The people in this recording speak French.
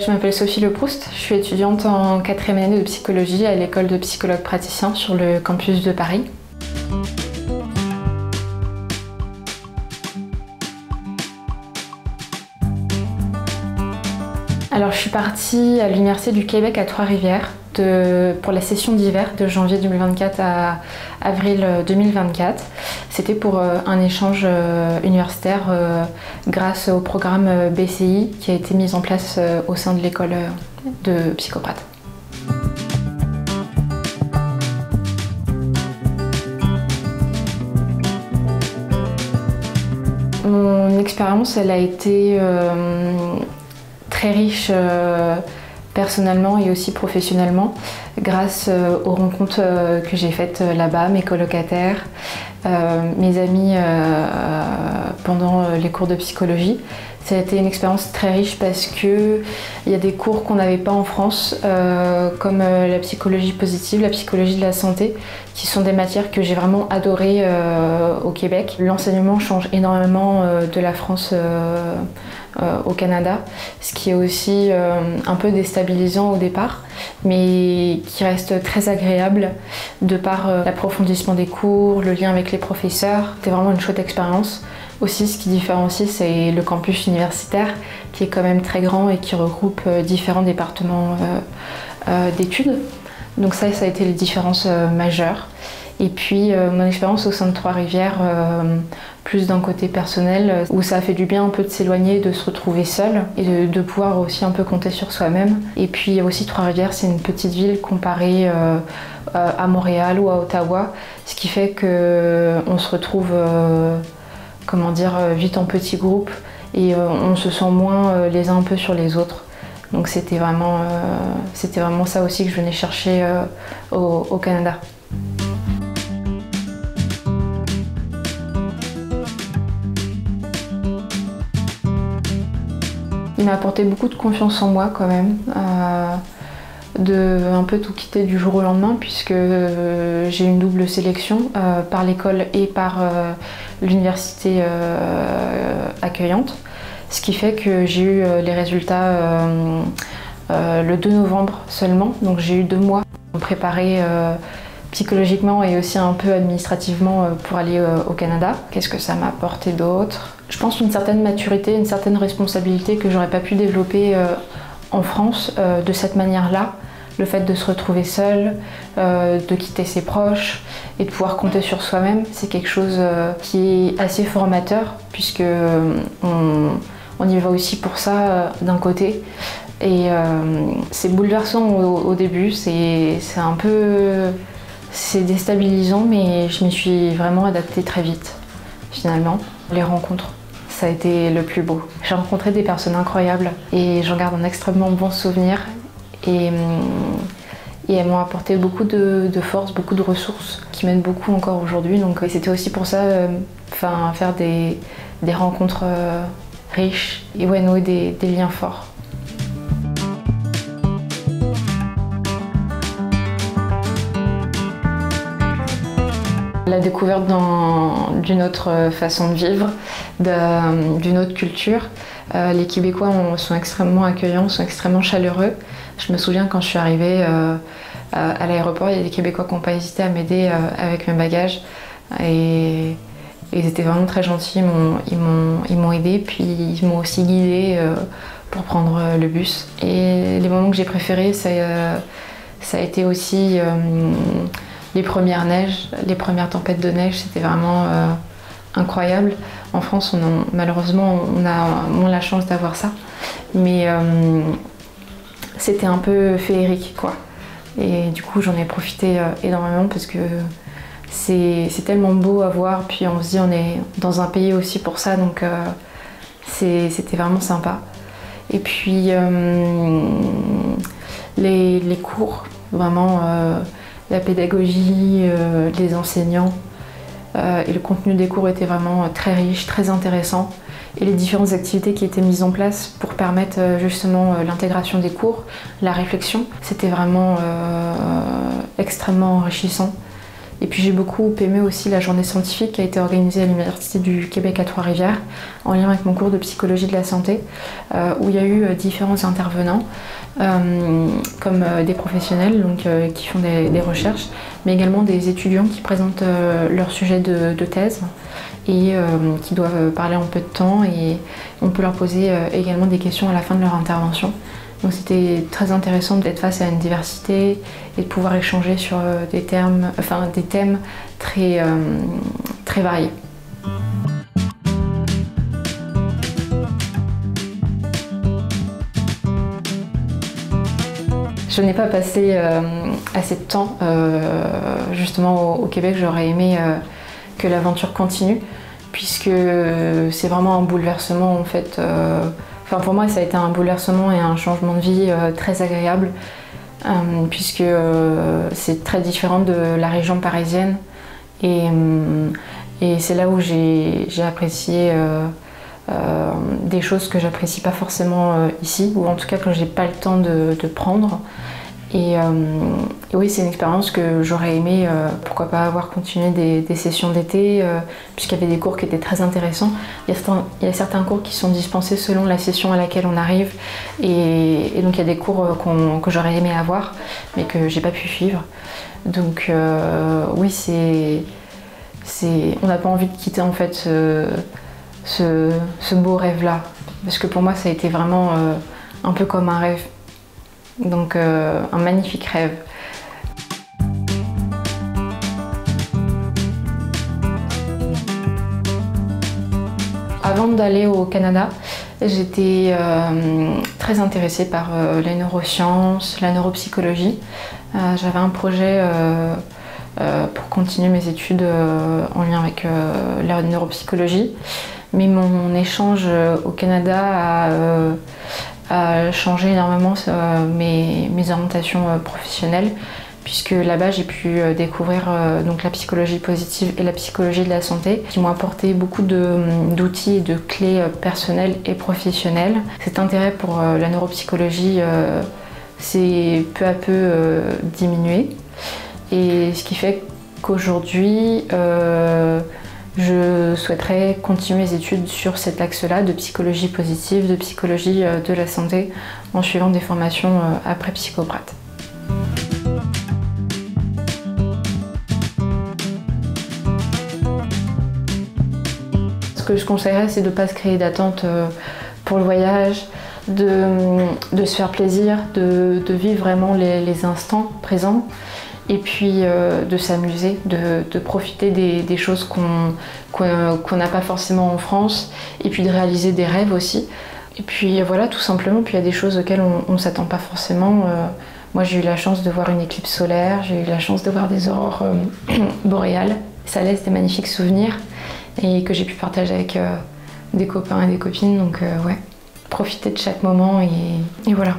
Je m'appelle Sophie Leproust, je suis étudiante en 4e année de psychologie à l'école de psychologues praticiens sur le campus de Paris. Alors je suis partie à l'Université du Québec à Trois-Rivières pour la session d'hiver de janvier 2024 à avril 2024. C'était pour un échange universitaire grâce au programme BCI qui a été mis en place au sein de l'école de psychoprathe. Mon expérience, elle a été très riche personnellement et aussi professionnellement grâce aux rencontres que j'ai faites là-bas, mes colocataires, mes amis pendant les cours de psychologie. Ça a été une expérience très riche parce qu'il y a des cours qu'on n'avait pas en France, comme la psychologie positive, la psychologie de la santé, qui sont des matières que j'ai vraiment adorées au Québec. L'enseignement change énormément de la France au Canada, ce qui est aussi un peu déstabilisant au départ, mais qui reste très agréable de par l'approfondissement des cours, le lien avec les professeurs. C'était vraiment une chouette expérience. Aussi, ce qui différencie, c'est le campus universitaire qui est quand même très grand et qui regroupe différents départements d'études. Donc ça a été les différences majeures. Et puis mon expérience au sein de Trois-Rivières, plus d'un côté personnel, où ça a fait du bien un peu de s'éloigner, de se retrouver seul et de pouvoir aussi un peu compter sur soi-même. Et puis aussi Trois-Rivières, c'est une petite ville comparée à Montréal ou à Ottawa, ce qui fait qu'on se retrouve vite en petits groupes et on se sent moins les uns un peu sur les autres. Donc c'était vraiment ça aussi que je venais chercher au Canada. Il m'a apporté beaucoup de confiance en moi quand même, de un peu tout quitter du jour au lendemain puisque j'ai eu une double sélection par l'école et par l'université accueillante. Ce qui fait que j'ai eu les résultats le 2 novembre seulement, donc j'ai eu 2 mois pour me préparer psychologiquement et aussi un peu administrativement pour aller au Canada. Qu'est-ce que ça m'a apporté d'autre? Je pense une certaine maturité, une certaine responsabilité que j'aurais pas pu développer en France de cette manière-là. Le fait de se retrouver seul, de quitter ses proches et de pouvoir compter sur soi-même, c'est quelque chose qui est assez formateur puisque on y va aussi pour ça d'un côté. Et c'est bouleversant au début, c'est déstabilisant, mais je m'y suis vraiment adaptée très vite finalement. Les rencontres, ça a été le plus beau. J'ai rencontré des personnes incroyables et j'en garde un extrêmement bon souvenir. Et elles m'ont apporté beaucoup de force, beaucoup de ressources qui m'aident beaucoup encore aujourd'hui. Donc c'était aussi pour ça, faire des rencontres riches et nouer des liens forts. La découverte d'une autre façon de vivre, d'une autre culture. Les Québécois sont extrêmement accueillants, sont extrêmement chaleureux. Je me souviens quand je suis arrivée à l'aéroport, il y a des Québécois qui n'ont pas hésité à m'aider avec mes bagages. Et ils étaient vraiment très gentils, ils m'ont aidée, puis ils m'ont aussi guidée pour prendre le bus. Et les moments que j'ai préférés, ça a été aussi les premières neiges, les premières tempêtes de neige, c'était vraiment incroyable. En France, malheureusement, on a moins la chance d'avoir ça. Mais c'était un peu féerique, quoi. Et du coup, j'en ai profité énormément parce que c'est tellement beau à voir. Puis on se dit, on est dans un pays aussi pour ça, donc c'était vraiment sympa. Et puis, les cours, vraiment... la pédagogie, les enseignants et le contenu des cours était vraiment très riche, très intéressant. Et les différentes activités qui étaient mises en place pour permettre justement l'intégration des cours, la réflexion, c'était vraiment extrêmement enrichissant. Et puis j'ai beaucoup aimé aussi la journée scientifique qui a été organisée à l'Université du Québec à Trois-Rivières, en lien avec mon cours de psychologie de la santé, où il y a eu différents intervenants, comme des professionnels donc, qui font des recherches, mais également des étudiants qui présentent leur sujet de thèse et qui doivent parler en peu de temps, et on peut leur poser également des questions à la fin de leur intervention. Donc c'était très intéressant d'être face à une diversité et de pouvoir échanger sur des thèmes très, très variés. Je n'ai pas passé assez de temps justement au Québec. J'aurais aimé que l'aventure continue, puisque c'est vraiment un bouleversement en fait. Enfin, pour moi, ça a été un bouleversement et un changement de vie très agréable, puisque c'est très différent de la région parisienne. Et c'est là où j'ai apprécié des choses que j'apprécie pas forcément ici, ou en tout cas que j'ai pas le temps de prendre. Et oui, c'est une expérience que j'aurais aimé, pourquoi pas avoir continué des sessions d'été, puisqu'il y avait des cours qui étaient très intéressants. Il y a certains cours qui sont dispensés selon la session à laquelle on arrive, et donc il y a des cours que j'aurais aimé avoir, mais que j'ai pas pu suivre. Donc oui, on n'a pas envie de quitter en fait ce beau rêve-là, parce que pour moi ça a été vraiment un peu comme un rêve. Donc un magnifique rêve. Avant d'aller au Canada, j'étais très intéressée par les neurosciences, la neuropsychologie. J'avais un projet pour continuer mes études en lien avec la neuropsychologie, mais mon échange au Canada a changé énormément mes orientations professionnelles, puisque là-bas j'ai pu découvrir donc la psychologie positive et la psychologie de la santé, qui m'ont apporté beaucoup d'outils et de clés personnelles et professionnelles. Cet intérêt pour la neuropsychologie s'est peu à peu diminué, et ce qui fait qu'aujourd'hui je souhaiterais continuer mes études sur cet axe-là de psychologie positive, de psychologie de la santé, en suivant des formations après psychoprate. Ce que je conseillerais, c'est de ne pas se créer d'attente pour le voyage, de se faire plaisir, de vivre vraiment les instants présents, et puis de s'amuser, de profiter des choses qu'on n'a pas forcément en France, et puis de réaliser des rêves aussi. Et puis voilà, tout simplement. Puis il y a des choses auxquelles on ne s'attend pas forcément. Moi j'ai eu la chance de voir une éclipse solaire, j'ai eu la chance de voir des aurores boréales. Ça laisse des magnifiques souvenirs, et que j'ai pu partager avec des copains et des copines. Donc ouais, profiter de chaque moment, et voilà.